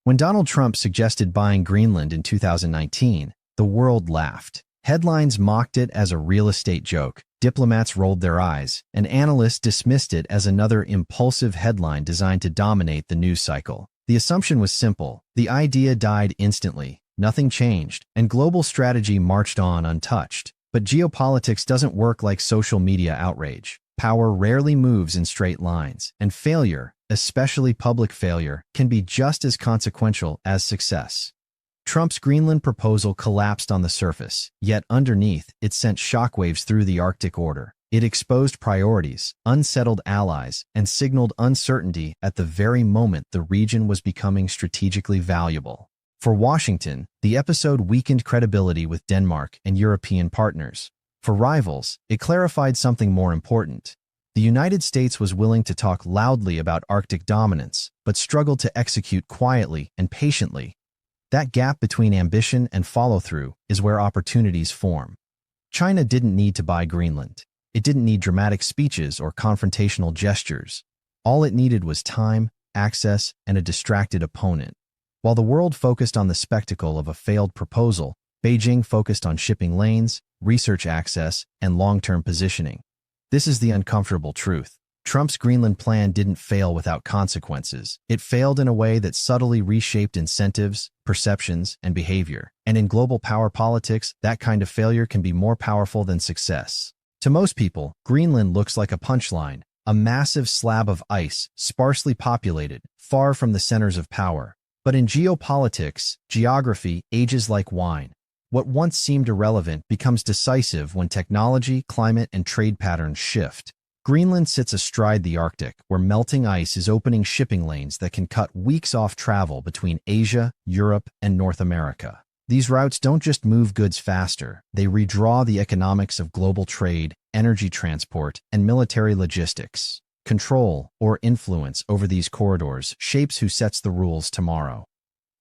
When Donald Trump suggested buying Greenland in 2019, the world laughed. Headlines mocked it as a real estate joke, diplomats rolled their eyes, and analysts dismissed it as another impulsive headline designed to dominate the news cycle. The assumption was simple. The idea died instantly, nothing changed, and global strategy marched on untouched. But geopolitics doesn't work like social media outrage. Power rarely moves in straight lines, and failure, especially public failure, can be just as consequential as success. Trump's Greenland proposal collapsed on the surface, yet underneath, it sent shockwaves through the Arctic order. It exposed priorities, unsettled allies, and signaled uncertainty at the very moment the region was becoming strategically valuable. For Washington, the episode weakened credibility with Denmark and European partners. For rivals, it clarified something more important. The United States was willing to talk loudly about Arctic dominance, but struggled to execute quietly and patiently. That gap between ambition and follow-through is where opportunities form. China didn't need to buy Greenland. It didn't need dramatic speeches or confrontational gestures. All it needed was time, access, and a distracted opponent. While the world focused on the spectacle of a failed proposal, Beijing focused on shipping lanes, research access, and long-term positioning. This is the uncomfortable truth. Trump's Greenland plan didn't fail without consequences. It failed in a way that subtly reshaped incentives, perceptions, and behavior. And in global power politics, that kind of failure can be more powerful than success. To most people, Greenland looks like a punchline, a massive slab of ice, sparsely populated, far from the centers of power. But in geopolitics, geography ages like wine. What once seemed irrelevant becomes decisive when technology, climate, and trade patterns shift. Greenland sits astride the Arctic, where melting ice is opening shipping lanes that can cut weeks off travel between Asia, Europe, and North America. These routes don't just move goods faster, they redraw the economics of global trade, energy transport, and military logistics. Control, or influence, over these corridors shapes who sets the rules tomorrow.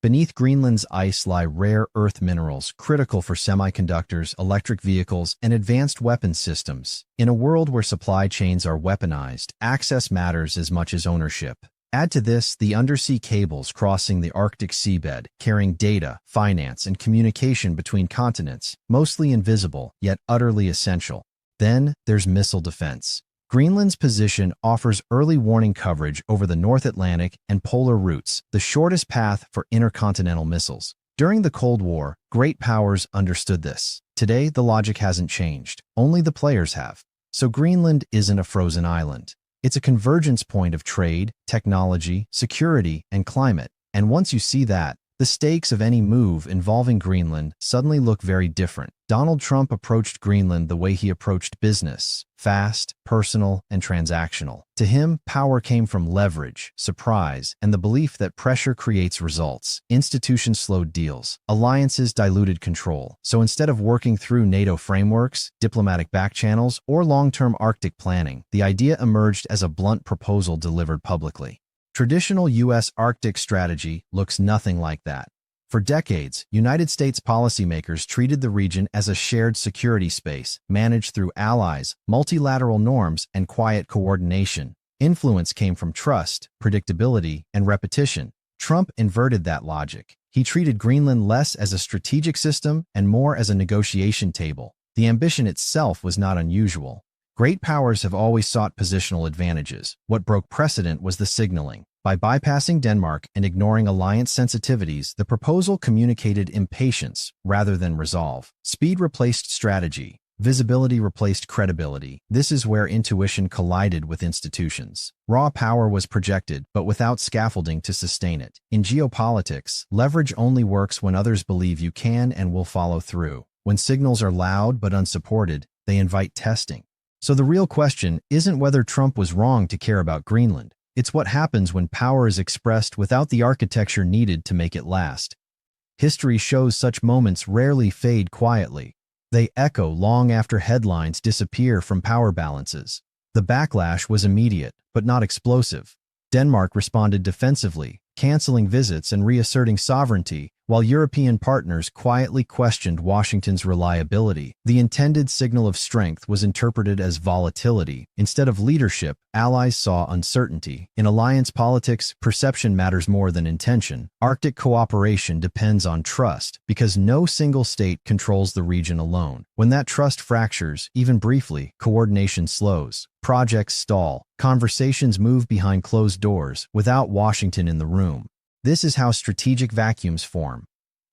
Beneath Greenland's ice lie rare earth minerals critical for semiconductors, electric vehicles, and advanced weapons systems. In a world where supply chains are weaponized, access matters as much as ownership. Add to this the undersea cables crossing the Arctic seabed, carrying data, finance, and communication between continents, mostly invisible, yet utterly essential. Then there's missile defense. Greenland's position offers early warning coverage over the North Atlantic and polar routes, the shortest path for intercontinental missiles. During the Cold War, great powers understood this. Today, the logic hasn't changed. Only the players have. So Greenland isn't a frozen island. It's a convergence point of trade, technology, security, and climate. And once you see that, the stakes of any move involving Greenland suddenly look very different. Donald Trump approached Greenland the way he approached business: fast, personal, and transactional. To him, power came from leverage, surprise, and the belief that pressure creates results. Institutions slowed deals. Alliances diluted control. So instead of working through NATO frameworks, diplomatic backchannels, or long-term Arctic planning, the idea emerged as a blunt proposal delivered publicly. Traditional U.S. Arctic strategy looks nothing like that. For decades, United States policymakers treated the region as a shared security space, managed through allies, multilateral norms, and quiet coordination. Influence came from trust, predictability, and repetition. Trump inverted that logic. He treated Greenland less as a strategic system and more as a negotiation table. The ambition itself was not unusual. Great powers have always sought positional advantages. What broke precedent was the signaling. By bypassing Denmark and ignoring alliance sensitivities, the proposal communicated impatience rather than resolve. Speed replaced strategy. Visibility replaced credibility. This is where intuition collided with institutions. Raw power was projected, but without scaffolding to sustain it. In geopolitics, leverage only works when others believe you can and will follow through. When signals are loud but unsupported, they invite testing. So the real question isn't whether Trump was wrong to care about Greenland. It's what happens when power is expressed without the architecture needed to make it last. History shows such moments rarely fade quietly. They echo long after headlines disappear from power balances. The backlash was immediate, but not explosive. Denmark responded defensively, canceling visits and reasserting sovereignty, While European partners quietly questioned Washington's reliability, the intended signal of strength was interpreted as volatility. Instead of leadership, allies saw uncertainty. In alliance politics, perception matters more than intention. Arctic cooperation depends on trust, because no single state controls the region alone. When that trust fractures, even briefly, coordination slows. Projects stall. Conversations move behind closed doors, without Washington in the room. This is how strategic vacuums form,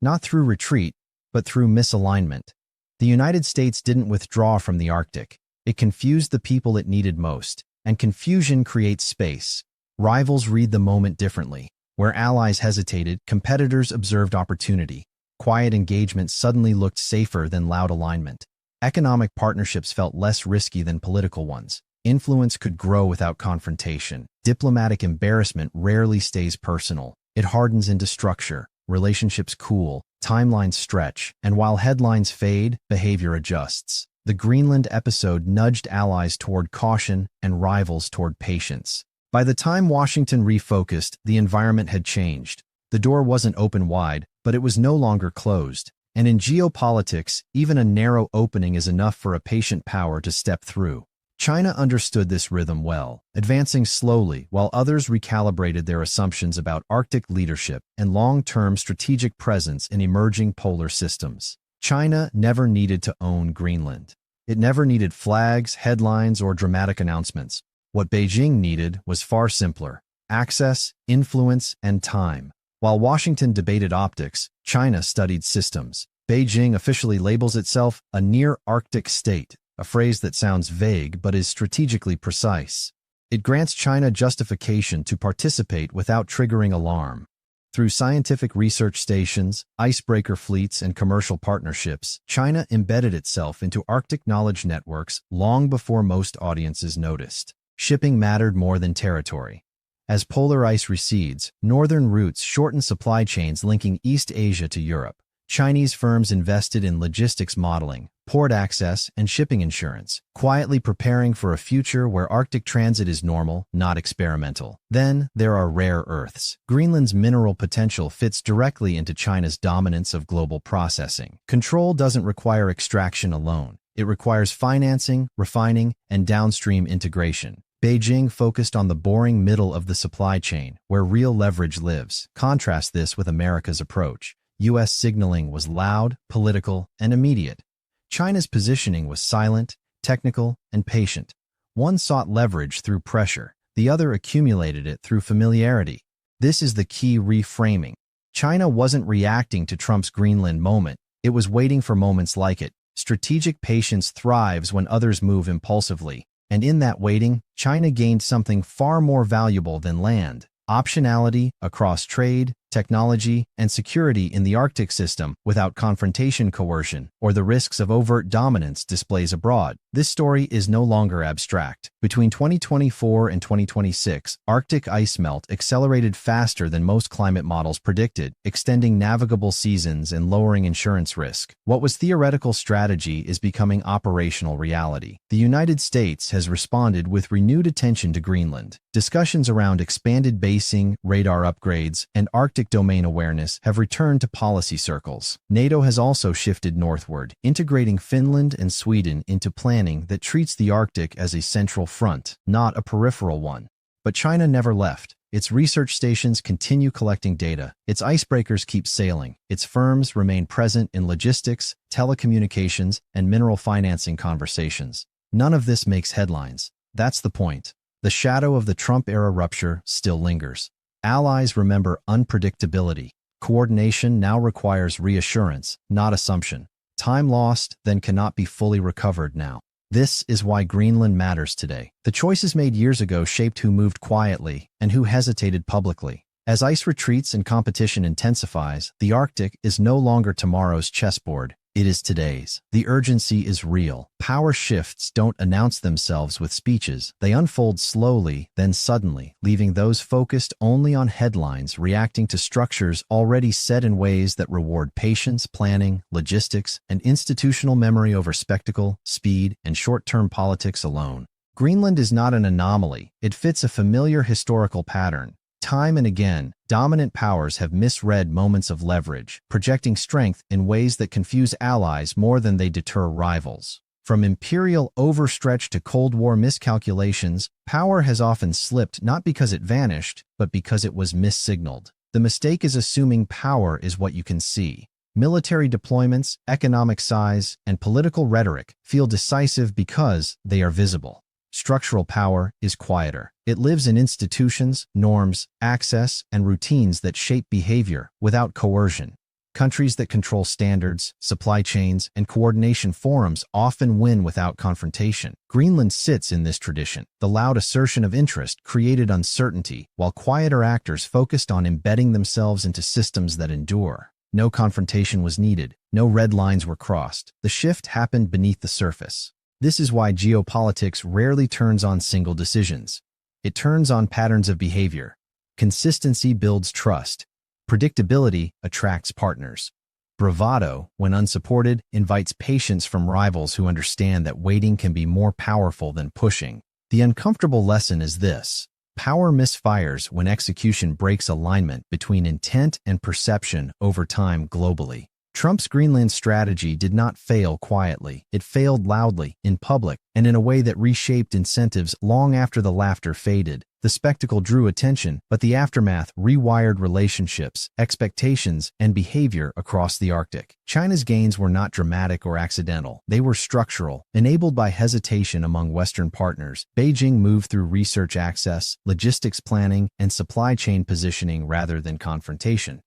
not through retreat, but through misalignment. The United States didn't withdraw from the Arctic. It confused the people it needed most, and confusion creates space. Rivals read the moment differently. Where allies hesitated, competitors observed opportunity. Quiet engagement suddenly looked safer than loud alignment. Economic partnerships felt less risky than political ones. Influence could grow without confrontation. Diplomatic embarrassment rarely stays personal. It hardens into structure, relationships cool, timelines stretch, and while headlines fade, behavior adjusts. The Greenland episode nudged allies toward caution and rivals toward patience. By the time Washington refocused, the environment had changed. The door wasn't open wide, but it was no longer closed. And in geopolitics, even a narrow opening is enough for a patient power to step through. China understood this rhythm well, advancing slowly while others recalibrated their assumptions about Arctic leadership and long-term strategic presence in emerging polar systems. China never needed to own Greenland. It never needed flags, headlines, or dramatic announcements. What Beijing needed was far simpler: access, influence, and time. While Washington debated optics, China studied systems. Beijing officially labels itself a near-Arctic state, a phrase that sounds vague but is strategically precise. It grants China justification to participate without triggering alarm. Through scientific research stations, icebreaker fleets, and commercial partnerships, China embedded itself into Arctic knowledge networks long before most audiences noticed. Shipping mattered more than territory. As polar ice recedes, northern routes shorten supply chains linking East Asia to Europe. Chinese firms invested in logistics modeling, port access, and shipping insurance, quietly preparing for a future where Arctic transit is normal, not experimental. Then, there are rare earths. Greenland's mineral potential fits directly into China's dominance of global processing. Control doesn't require extraction alone. It requires financing, refining, and downstream integration. Beijing focused on the boring middle of the supply chain, where real leverage lives. Contrast this with America's approach. U.S. signaling was loud, political, and immediate. China's positioning was silent, technical, and patient. One sought leverage through pressure. The other accumulated it through familiarity. This is the key reframing. China wasn't reacting to Trump's Greenland moment. It was waiting for moments like it. Strategic patience thrives when others move impulsively. And in that waiting, China gained something far more valuable than land: optionality across trade, technology, and security in the Arctic system without confrontation, coercion, or the risks of overt dominance displays abroad. This story is no longer abstract. Between 2024 and 2026, Arctic ice melt accelerated faster than most climate models predicted, extending navigable seasons and lowering insurance risk. What was theoretical strategy is becoming operational reality. The United States has responded with renewed attention to Greenland. Discussions around expanded basing, radar upgrades, and Arctic domain awareness have returned to policy circles. NATO has also shifted northward, integrating Finland and Sweden into planning that treats the Arctic as a central front, not a peripheral one. But China never left. Its research stations continue collecting data. Its icebreakers keep sailing. Its firms remain present in logistics, telecommunications, and mineral financing conversations. None of this makes headlines. That's the point. The shadow of the Trump-era rupture still lingers. Allies remember unpredictability. Coordination now requires reassurance, not assumption. Time lost then cannot be fully recovered now. This is why Greenland matters today. The choices made years ago shaped who moved quietly and who hesitated publicly. As ice retreats and competition intensifies, the Arctic is no longer tomorrow's chessboard. It is today's. The urgency is real. Power shifts don't announce themselves with speeches. They unfold slowly, then suddenly, leaving those focused only on headlines reacting to structures already set in ways that reward patience, planning, logistics, and institutional memory over spectacle, speed, and short-term politics alone. Greenland is not an anomaly. It fits a familiar historical pattern. time and again, dominant powers have misread moments of leverage, projecting strength in ways that confuse allies more than they deter rivals. From imperial overstretch to Cold War miscalculations, power has often slipped not because it vanished, but because it was missignaled. The mistake is assuming power is what you can see. Military deployments, economic size, and political rhetoric feel decisive because they are visible. Structural power is quieter. It lives in institutions, norms, access, and routines that shape behavior without coercion. Countries that control standards, supply chains, and coordination forums often win without confrontation. Greenland sits in this tradition. The loud assertion of interest created uncertainty, while quieter actors focused on embedding themselves into systems that endure. No confrontation was needed. No red lines were crossed. The shift happened beneath the surface. This is why geopolitics rarely turns on single decisions. It turns on patterns of behavior. Consistency builds trust. Predictability attracts partners. Bravado, when unsupported, invites patience from rivals who understand that waiting can be more powerful than pushing. The uncomfortable lesson is this: power misfires when execution breaks alignment between intent and perception over time globally. Trump's Greenland strategy did not fail quietly. It failed loudly, in public, and in a way that reshaped incentives long after the laughter faded. The spectacle drew attention, but the aftermath rewired relationships, expectations, and behavior across the Arctic. China's gains were not dramatic or accidental. They were structural. Enabled by hesitation among Western partners, Beijing moved through research access, logistics planning, and supply chain positioning rather than confrontation.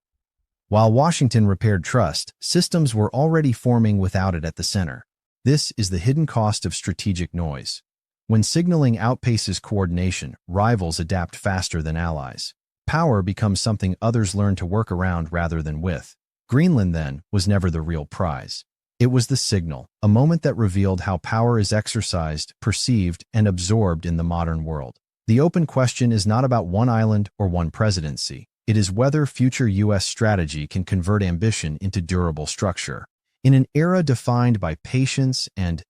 While Washington repaired trust, systems were already forming without it at the center. This is the hidden cost of strategic noise. When signaling outpaces coordination, rivals adapt faster than allies. Power becomes something others learn to work around rather than with. Greenland, then, was never the real prize. It was the signal, a moment that revealed how power is exercised, perceived, and absorbed in the modern world. The open question is not about one island or one presidency. It is whether future U.S. strategy can convert ambition into durable structure. In an era defined by patience and